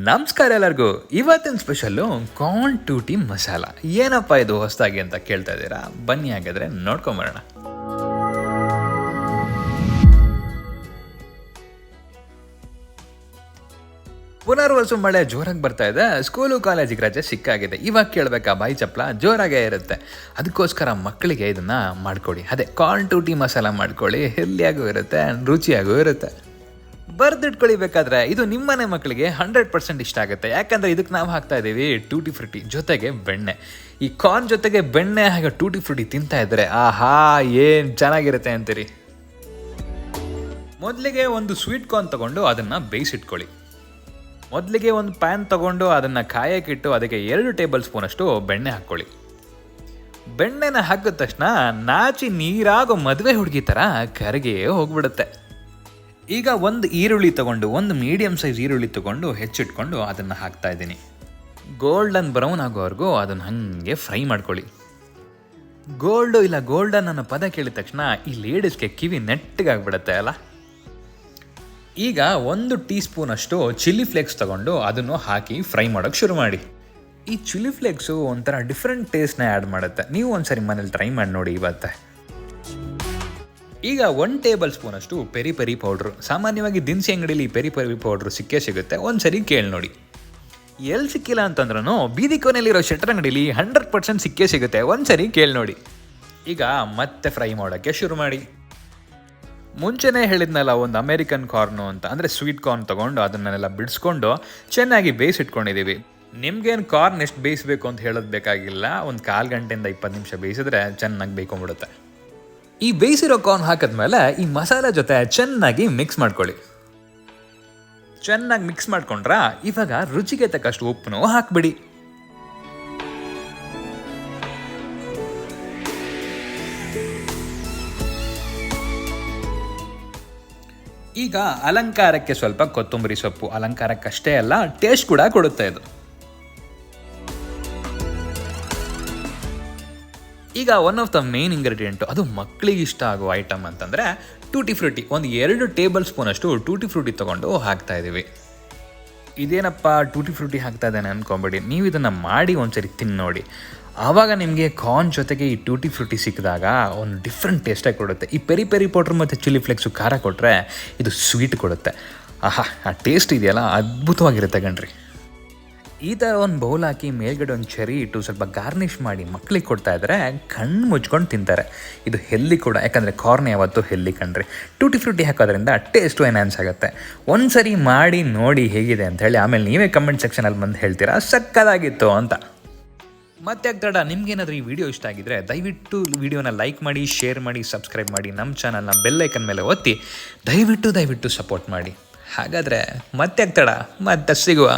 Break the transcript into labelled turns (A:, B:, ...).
A: ನಮಸ್ಕಾರ ಎಲ್ಲರಿಗೂ. ಇವತ್ತಿನ ಸ್ಪೆಷಲ್ಲು ಕಾರ್ನ್ ಟೂಟಿ ಮಸಾಲ. ಏನಪ್ಪ ಇದು ಹೊಸದಾಗಿ ಅಂತ ಕೇಳ್ತಾ ಇದ್ದೀರಾ? ಬನ್ನಿ ಹಾಗಾದರೆ ನೋಡ್ಕೊಂಬರೋಣ. ಪುನರ್ವಸು ಮಳೆ ಜೋರಾಗಿ ಬರ್ತಾ ಇದೆ. ಸ್ಕೂಲು ಕಾಲೇಜಿಗೆ ರಜೆ ಸಿಕ್ಕಾಗಿದೆ. ಇವಾಗ ಕೇಳಬೇಕಾ ಬಾಯಿ ಚಪ್ಪಲ ಜೋರಾಗೇ ಇರುತ್ತೆ. ಅದಕ್ಕೋಸ್ಕರ ಮಕ್ಕಳಿಗೆ ಇದನ್ನು ಮಾಡ್ಕೊಳ್ಳಿ. ಅದೇ ಕಾರ್ನ್ ಟೂಟಿ ಮಸಾಲ ಮಾಡ್ಕೊಳ್ಳಿ. ಹೆಲ್ದಿಯಾಗೂ ಇರುತ್ತೆ, ರುಚಿಯಾಗೂ ಇರುತ್ತೆ. ಬರ್ದಿಟ್ಕೊಳ್ಳಿ. ಬೇಕಾದರೆ ಇದು ನಿಮ್ಮನೆ ಮಕ್ಕಳಿಗೆ 100% ಇಷ್ಟ ಆಗುತ್ತೆ. ಯಾಕಂದರೆ ಇದಕ್ಕೆ ನಾವು ಹಾಕ್ತಾ ಇದ್ದೀವಿ ಟೂಟಿ ಫ್ರೂಟಿ ಜೊತೆಗೆ ಬೆಣ್ಣೆ. ಈ ಕಾರ್ನ್ ಜೊತೆಗೆ ಬೆಣ್ಣೆ ಹಾಗೆ ಟೂಟಿ ಫ್ರೂಟಿ ತಿಂತಾ ಇದ್ದರೆ ಆಹಾ ಏನು ಚೆನ್ನಾಗಿರುತ್ತೆ ಅಂತೀರಿ. ಮೊದಲಿಗೆ ಒಂದು ಸ್ವೀಟ್ ಕಾರ್ನ್ ತೊಗೊಂಡು ಅದನ್ನು ಬೇಯಿಸಿಟ್ಕೊಳ್ಳಿ. ಮೊದಲಿಗೆ ಒಂದು ಪ್ಯಾನ್ ತೊಗೊಂಡು ಅದನ್ನು ಕಾಯಕ್ಕಿಟ್ಟು ಅದಕ್ಕೆ 2 ಟೇಬಲ್ ಸ್ಪೂನಷ್ಟು ಬೆಣ್ಣೆ ಹಾಕ್ಕೊಳ್ಳಿ. ಬೆಣ್ಣೆನ ಹಾಕಿದ ತಕ್ಷಣ ನಾಚಿ ನೀರಾಗೋ ಮದುವೆ ಹುಡುಗಿ ಥರ ಕರಗಿ ಹೋಗ್ಬಿಡುತ್ತೆ. ಈಗ ಒಂದು ಈರುಳ್ಳಿ ತೊಗೊಂಡು, ಒಂದು ಮೀಡಿಯಮ್ ಸೈಜ್ ಈರುಳ್ಳಿ ತೊಗೊಂಡು ಹೆಚ್ಚಿಟ್ಕೊಂಡು ಅದನ್ನು ಹಾಕ್ತಾ ಇದ್ದೀನಿ. ಗೋಲ್ಡನ್ ಬ್ರೌನ್ ಆಗೋವರೆಗೂ ಅದನ್ನು ಹಾಗೆ ಫ್ರೈ ಮಾಡ್ಕೊಳ್ಳಿ. ಗೋಲ್ಡನ್ ಅನ್ನೋ ಪದ ಕೇಳಿದ ತಕ್ಷಣ ಈ ಲೇಡೀಸ್ಗೆ ಕಿವಿ ನೆಟ್ಟಗಾಗ್ಬಿಡುತ್ತೆ ಅಲ್ಲ. ಈಗ 1 ಟೀ ಸ್ಪೂನಷ್ಟು ಚಿಲ್ಲಿ ಫ್ಲೇಕ್ಸ್ ತೊಗೊಂಡು ಅದನ್ನು ಹಾಕಿ ಫ್ರೈ ಮಾಡೋಕ್ಕೆ ಶುರು ಮಾಡಿ. ಈ ಚಿಲ್ಲಿ ಫ್ಲೇಕ್ಸು ಒಂಥರ ಡಿಫ್ರೆಂಟ್ ಟೇಸ್ಟ್ನ ಆ್ಯಡ್ ಮಾಡುತ್ತೆ. ನೀವು ಒಂದ್ಸರಿ ಮನೇಲಿ ಟ್ರೈ ಮಾಡಿ ನೋಡಿ ಇವತ್ತೆ. ಈಗ 1 ಟೇಬಲ್ ಸ್ಪೂನಷ್ಟು ಪೆರಿ ಪೆರಿ ಪೌಡ್ರು. ಸಾಮಾನ್ಯವಾಗಿ ದಿನಸಿ ಅಂಗಡಿಯಲ್ಲಿ ಪೆರಿ ಪೆರಿ ಪೌಡ್ರು ಸಿಗುತ್ತೆ. ಒಂದ್ಸರಿ ಕೇಳಿ ನೋಡಿ. ಎಲ್ಲಿ ಸಿಕ್ಕಿಲ್ಲ ಅಂತಂದ್ರೂ ಬೀದಿ ಕೊನೆಯಲ್ಲಿರೋ ಶೆಟ್ಟರ್ ಅಂಗಡಿಲಿ 100% ಸಿಗುತ್ತೆ. ಒಂದ್ಸರಿ ಕೇಳಿ ನೋಡಿ. ಈಗ ಮತ್ತೆ ಫ್ರೈ ಮಾಡೋಕ್ಕೆ ಶುರು ಮಾಡಿ. ಮುಂಚೆನೇ ಹೇಳಿದ್ನಲ್ಲ, ಒಂದು ಅಮೇರಿಕನ್ ಕಾರ್ನು ಅಂತ, ಅಂದರೆ ಸ್ವೀಟ್ ಕಾರ್ನ್ ತೊಗೊಂಡು ಅದನ್ನೆಲ್ಲ ಬಿಡಿಸ್ಕೊಂಡು ಚೆನ್ನಾಗಿ ಬೇಯಿಸಿಟ್ಕೊಂಡಿದ್ದೀವಿ. ನಿಮ್ಗೇನು ಕಾರ್ನ್ ಎಷ್ಟು ಬೇಯಿಸಬೇಕು ಅಂತ ಹೇಳೋದು ಬೇಕಾಗಿಲ್ಲ. ಒಂದು 1/4 ಗಂಟೆಯಿಂದ 20 ನಿಮಿಷ ಬೇಯಿಸಿದ್ರೆ ಚೆನ್ನಾಗಿ ಬೇಯ್ಕೊಂಡ್ಬಿಡುತ್ತೆ. ಈ ಬೇಯಿಸಿರೋ ಕಾರ್ನ್ ಹಾಕಿದ್ಮೇಲೆ ಈ ಮಸಾಲೆ ಜೊತೆ ಚೆನ್ನಾಗಿ ಮಿಕ್ಸ್ ಮಾಡ್ಕೊಳ್ಳಿ. ಚೆನ್ನಾಗಿ ಮಿಕ್ಸ್ ಮಾಡ್ಕೊಂಡ್ರ ಇವಾಗ ರುಚಿಗೆ ತಕ್ಕಷ್ಟು ಉಪ್ಪನ್ನು ಹಾಕ್ಬಿಡಿ. ಈಗ ಅಲಂಕಾರಕ್ಕೆ ಸ್ವಲ್ಪ ಕೊತ್ತಂಬರಿ ಸೊಪ್ಪು. ಅಲಂಕಾರಕ್ಕಷ್ಟೇ ಅಲ್ಲ, ಟೇಸ್ಟ್ ಕೂಡ ಕೊಡುತ್ತೆ ಇದು. ಈಗ one of the main ingredient, ಅದು ಮಕ್ಕಳಿಗೆ ಇಷ್ಟ ಆಗೋ ಐಟಮ್ ಅಂತಂದರೆ ಟೂಟಿ ಫ್ರೂಟಿ. ಒಂದು 2 ಟೇಬಲ್ ಸ್ಪೂನಷ್ಟು ಟೂಟಿ ಫ್ರೂಟಿ ತೊಗೊಂಡು ಹಾಕ್ತಾ ಇದ್ದೀವಿ. ಇದೇನಪ್ಪ ಟೂಟಿ ಫ್ರೂಟಿ ಹಾಕ್ತಾ ಇದ್ದಾನೆ ಅಂದ್ಕೊಂಬೇಡಿ. ನೀವು ಇದನ್ನು ಮಾಡಿ ಒಂದ್ಸರಿ ತಿನ್ನು ನೋಡಿ. ಆವಾಗ ನಿಮಗೆ ಕಾರ್ನ್ ಜೊತೆಗೆ ಈ ಟೂಟಿ ಫ್ರೂಟಿ ಸಿಕ್ಕಿದಾಗ ಒಂದು ಡಿಫ್ರೆಂಟ್ ಟೇಸ್ಟಾಗಿ ಕೊಡುತ್ತೆ. ಈ ಪೆರಿ ಪೆರಿ ಪೌಡ್ರ್ ಮತ್ತು ಚಿಲ್ಲಿ ಫ್ಲೇಕ್ಸು ಖಾರ ಕೊಟ್ಟರೆ ಇದು ಸ್ವೀಟ್ ಕೊಡುತ್ತೆ. ಆಹಾ, ಆ ಟೇಸ್ಟ್ ಇದೆಯಲ್ಲ ಅದ್ಭುತವಾಗಿರುತ್ತೆ ಗಣ್ರಿ. ಈ ಥರ ಒಂದು ಬೌಲ್ ಹಾಕಿ ಮೇಲ್ಗಡೆ ಒಂದು ಚೆರಿ ಇಟ್ಟು ಸ್ವಲ್ಪ ಗಾರ್ನಿಷ್ ಮಾಡಿ ಮಕ್ಕಳಿಗೆ ಕೊಡ್ತಾ ಇದ್ದರೆ ಕಣ್ಣು ಮುಚ್ಕೊಂಡು ತಿಂತಾರೆ. ಇದು ಹೆಲ್ದಿ ಕೂಡ, ಯಾಕಂದರೆ ಕಾರ್ನ್ ಯಾವತ್ತೂ ಹೆಲ್ದಿ ಕಣ್ರಿ. ಟೂಟಿ ಫ್ರೂಟಿ ಹಾಕೋದ್ರಿಂದ ಟೇಸ್ಟು ಎನ್ಹಾನ್ಸ್ ಆಗುತ್ತೆ. ಒಂದು ಸರಿ ಮಾಡಿ ನೋಡಿ ಹೇಗಿದೆ ಅಂತ ಹೇಳಿ, ಆಮೇಲೆ ನೀವೇ ಕಮೆಂಟ್ ಸೆಕ್ಷನಲ್ಲಿ ಬಂದು ಹೇಳ್ತೀರಾ ಸಕ್ಕತ್ತಾಗಿತ್ತು ಅಂತ. ಮತ್ತೆ ತಡ, ನಿಮ್ಗೇನಾದರೂ ಈ ವಿಡಿಯೋ ಇಷ್ಟ ಆಗಿದ್ರೆ ದಯವಿಟ್ಟು ವಿಡಿಯೋನ ಲೈಕ್ ಮಾಡಿ, ಶೇರ್ ಮಾಡಿ, ಸಬ್ಸ್ಕ್ರೈಬ್ ಮಾಡಿ. ನಮ್ಮ ಚಾನಲ್ನ ಬೆಲ್ ಐಕನ್ ಮೇಲೆ ಒತ್ತಿ ದಯವಿಟ್ಟು ಸಪೋರ್ಟ್ ಮಾಡಿ. ಹಾಗಾದರೆ ಮತ್ತೆ ತಡ, ಮತ್ತೆ ಸಿಗುವ.